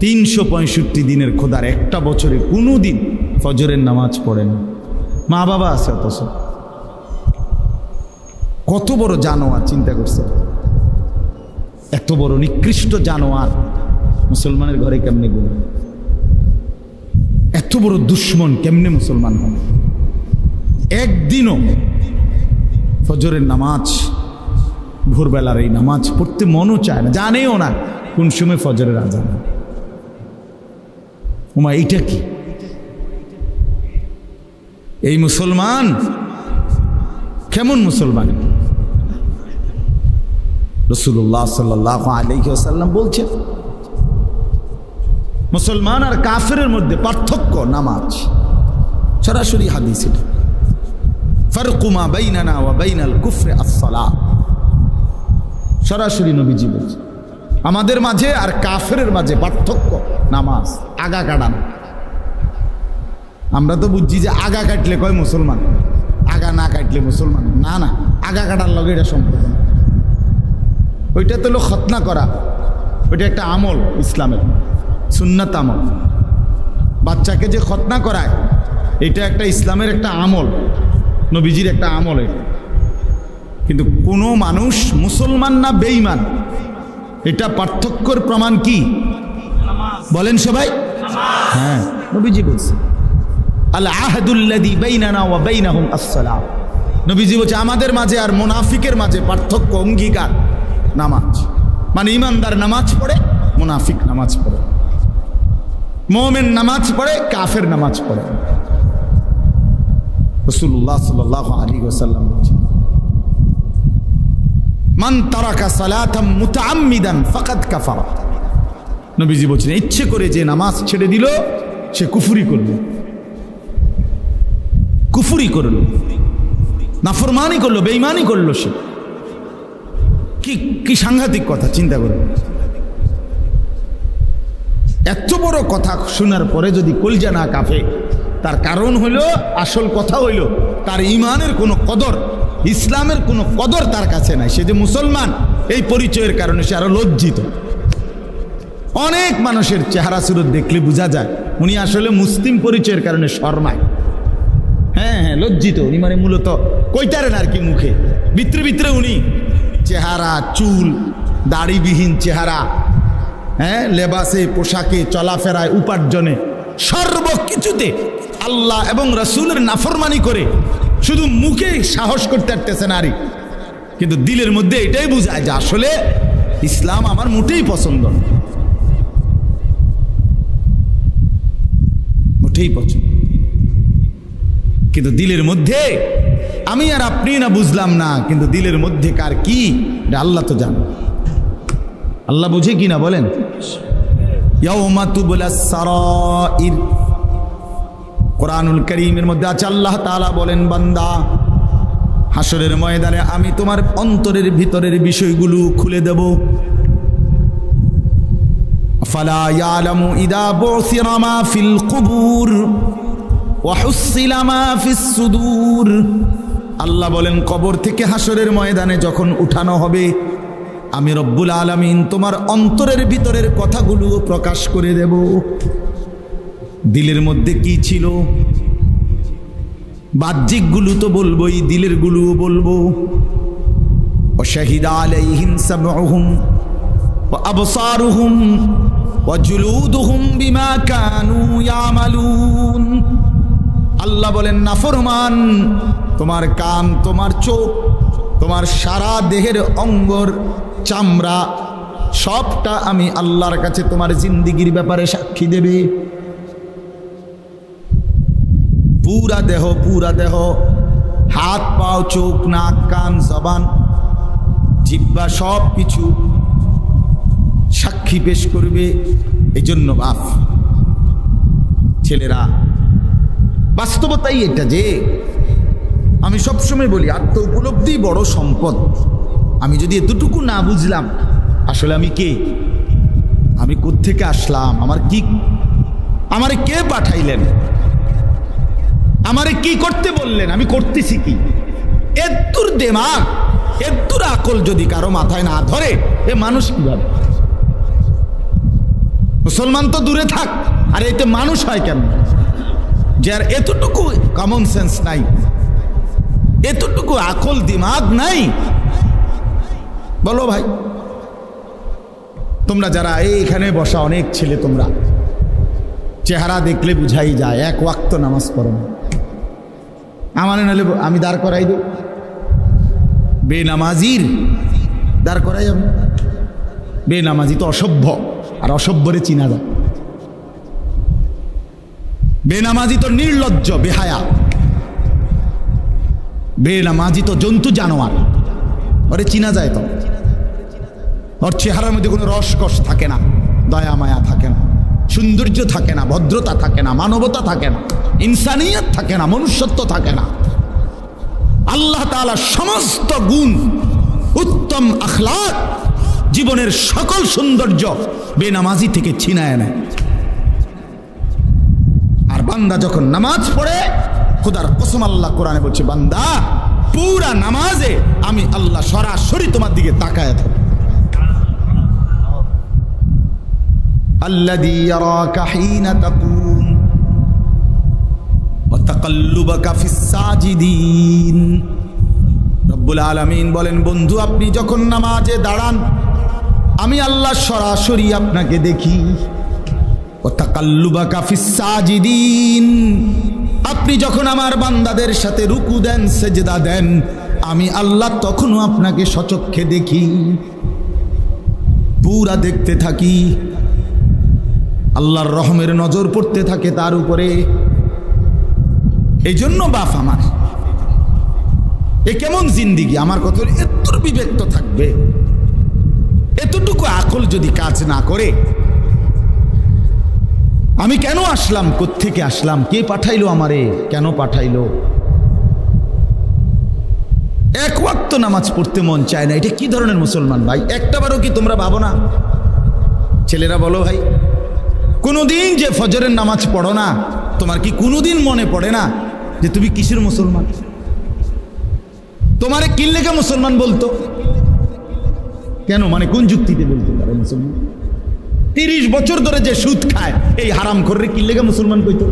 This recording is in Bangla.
365 দিনের খোদার একটা বছরে কোনো দিন ফজরের নামাজ পড়ে না। মা বাবা আছে, অথচ কত বড় জানোয়ার, চিন্তা করছে, এত বড় নিকৃষ্ট জানোয়ার মুসলমানের ঘরে কেমনে ঘুরে, এত বড় দুশ্মন কেমনে মুসলমান হয়। একদিনও ফজরের নামাজ, ভোরবেলার এই নামাজ পড়তে মনও চায় না, জানেও না কোন সময় ফজরের আজান। ওমা এইটা কি? এই মুসলমান কেমন মুসলমান? রাসূলুল্লাহ সাল্লাল্লাহু আলাইহি ওয়াসাল্লাম বলছেন, মুসলমান আর কাফেরের মধ্যে পার্থক্য নামাজ। সরাসরি হাদিস এটা, ফারকু মা বাইনানা ওয়া বাইনাল কুফরি আস-সালাহ। সরাসরি নবীজি বলছেন, আমাদের মাঝে আর কাফেরের মাঝে পার্থক্য নামাজ। আগা কাটান, আমরা তো বুঝছি যে আগা কাটলে কয় মুসলমান, আগা না কাটলে মুসলমান না। না, আগা কাটার লগে এটা সম্পর্ক না। ওইটা তো হলো খতনা করা, ওইটা একটা আমল, ইসলামের সুন্নাত আমল। বাচ্চাকে যে খতনা করায়, এটা একটা ইসলামের একটা আমল, নবীজির একটা আমল। কিন্তু কোনো মানুষ মুসলমান না বেঈমান, এটা পার্থক্যর প্রমাণ কি বলেন সবাই? হ্যাঁ, নবীজি বলছে আল আহদুল্লাযী বাইনানা ওয়া বাইনাহুম আস-সালাহ। নবীজি বলছে আমাদের মাঝে আর মুনাফিকের মাঝে পার্থক্য, অঙ্গীকার নামাজ। মানে ইমানদার নামাজ পড়ে, মুনাফিক নামাজ পড়ে, মুমিন নামাজ পড়ে, কাফের নামাজ পড়ে। রাসূলুল্লাহ সাল্লাল্লাহু আলাইহি ওয়াসাল্লাম বলেছেন, মান তারাকা সালাতাম মুতাআম্মিদান ফাকাদ কাফারা। নবীজি বলেছেন, ইচ্ছে করে যে নামাজ ছেড়ে দিল সে কুফরি করলো, কুফরি করলো, নাফরমানি করলো, বেঈমানি করলো। সে কি সাংঘাতিক কথা, চিন্তা করুন। এত বড় কথা শোনার পরে যদি কলজা না কাঁপে, তার কারণ হইল, আসল কথা হইল তার ইমানের কোনো কদর, ইসলামের কোনো কদর তার কাছে নাই। সে যে মুসলমান এই পরিচয়ের কারণে সে আরো লজ্জিত। অনেক মানুষের চেহারা সুরত দেখলে বোঝা যায় উনি আসলে মুসলিম পরিচয়ের কারণে শর্মায়। হ্যাঁ, লজ্জিত উনি, মানে মূলত কইতারেন আর কি মুখে, ভিতরে ভিতরে উনি চেহারা, চুল, দাড়িবিহীন চেহারা, হ্যাঁ, লেবাসে, পোশাকে, চলাফেরায়, উপার্জনে, সর্বকিছুতে আল্লাহ এবং রাসূলের নাফরমানি করে শুধু মুখে সাহস করতে পারতেছে নারী, কিন্তু দিলের মধ্যে এটাই বুঝায় যে আসলে ইসলাম আমার মোটেই পছন্দ, মোটেই পছন্দ। কিন্তু দিলের মধ্যে আমি আর আপনি না বুঝলাম না, কিন্তু দিলের মধ্যে কার কি এটা আল্লাহ তো জানে। আল্লাহ বুঝে কি না বলেন? ইয়াউমা তুবলাস সারাইর, কোরআনুল কারীমের মধ্যে আছে আল্লাহ তাআলা বলেন, বান্দা হাসরের ময়দানে আমি তোমার অন্তরের ভিতরের বিষয়গুলো খুলে দেব। ফালা ইয়ালামু ইদা বুসিরা মা ফিল কুবুর ওয়া হুসিলা মা ফিস সুদূর। আল্লাহ বলেন, কবর থেকে হাসরের ময়দানে যখন উঠানো হবে, আমি রব্বুল আলামিন তোমার অন্তরের ভিতরের কথাগুলো প্রকাশ করে দেব। দিলের মধ্যে কি ছিল, বাহ্যিকগুলো তো বলবোই, দিলের গুলোও বলবো। ওয়া শাহিদা আলাইহিম সামউহুম ওয়া আবসারুহুম ওয়া জুলুদুহুম বিমা কানু ইয়ামালুন। আল্লাহ বলেন, নাফরমান, তোমার কান, তোমার চোখ, তোমার সারা দেহের অঙ্গর চামড়া সবটা আমি আল্লাহর কাছে তোমার জিন্দিগির ব্যাপারে সাক্ষী দেবে। পুরা দেহ, পুরা দেহ, হাত, পাও, চোখ, নাক, কান, জবান, জিহ্বা, সব কিছু সাক্ষী পেশ করবে। এই জন্য বাপ ছেলেরা, বাস্তবতাই এটা যে আমি সবসময় বলি, আত্ম উপলব্ধি বড় সম্পদ। আমি যদি এতটুকু না বুঝলাম আসলে আমি কে, আমি কোত্থেকে আসলাম, আমারে কে পাঠাইলেন, আমারে কি করতে বললেন, আমি করতেছি কি, এত্তুর দেমাগ, এত্তুর আকল যদি কারো মাথায় না ধরে, এ মানুষ কিভাবে? মুসলমান তো দূরে থাক, আর এতে মানুষ হয় কেন? যার এতটুকু কমন সেন্স নাই, এতটুকু আকল দিমাগ নাই। বলো ভাই, তোমরা যারা এইখানে বসা অনেক ছেলে, তোমরা চেহারা দেখলে বুঝাই যায় এক ওয়াক্ত নামাজ পড়ো না। আমার নাহলে আমি দাঁড় করাই দেব, বেনামাজির দাঁড় করাই আমি। বেনামাজি তো অসভ্য, আর অসভ্যরে চিনা যায়। বেনামাজি তো নির্লজ্জ, বেহায়া। বেনামাজি তো জন্তু জানোয়ার, ওরে চিনা যায় তো। ওর চেহারার মধ্যে কোনো রসকস থাকে না, দয়া মায়া থাকে না, সৌন্দর্য থাকে না, ভদ্রতা থাকে না, মানবতা থাকে না, ইনসানিয়ত থাকে না, মনুষ্যত্ব থাকে না। আল্লাহ তাআলা সমস্ত গুণ, উত্তম আখলাক, জীবনের সকল সৌন্দর্য বেনামাজি থেকে ছিনায় নেয়। আর বান্দা যখন নামাজ পড়ে, খোদার কসম আল্লাহ কোরআনে বলছে, বান্দা পুরা নামাজে আমি আল্লাহ সরাসরি তোমার দিকে তাকায় থাকি। আল্লাযী ইয়ারাকা হিনা তাকুম ওয়া তাকাল্লুবাকা ফিস সাজিদিন। রব্বুল আলামিন বলেন, বন্ধু আপনি যখন নামাজে দাঁড়ান, আমি আল্লাহ সরাসরি আপনাকে দেখি। ওয়া তাকাল্লুবাকা ফিস সাজিদিন, আপনি যখন আমার বান্দাদের সাথে রুকু দেন, সেজদা দেন, আমি আল্লাহ তখনও আপনাকে সচক্ষে দেখি, পুরা দেখতে থাকি। আল্লাহর রহমের নজর পড়তে থাকে তার উপরে। এই জন্য বাপ আমার, এ কেমন জিন্দিগি? আমার কথা এত বিবেক তো থাকবে, এতটুকু আকল যদি কাজ না করে, আমি কেন আসলাম, কোত্থেকে আসলাম, কে পাঠাইলো আমারে, কেন পাঠাইলো? এক ওয়াক্ত নামাজ পড়তে মন চায় না, এটা কি ধরনের মুসলমান ভাই? একটাবারও কি তোমরা ভাবো না? ছেলেরা বলো ভাই, কোনোদিন যে ফজরের নামাজ পড়ো না, তোমার কি কোনোদিন মনে পড়ে না যে তুমি কিসের মুসলমান? তোমারে কি লেগে মুসলমান বলতো? কেন, মানে কোন যুক্তিতে বলতে পারে মুসলমান? 30 বছর ধরে যে সুদ খায়, এই হারাম করে কি লেগে মুসলমান কইতো?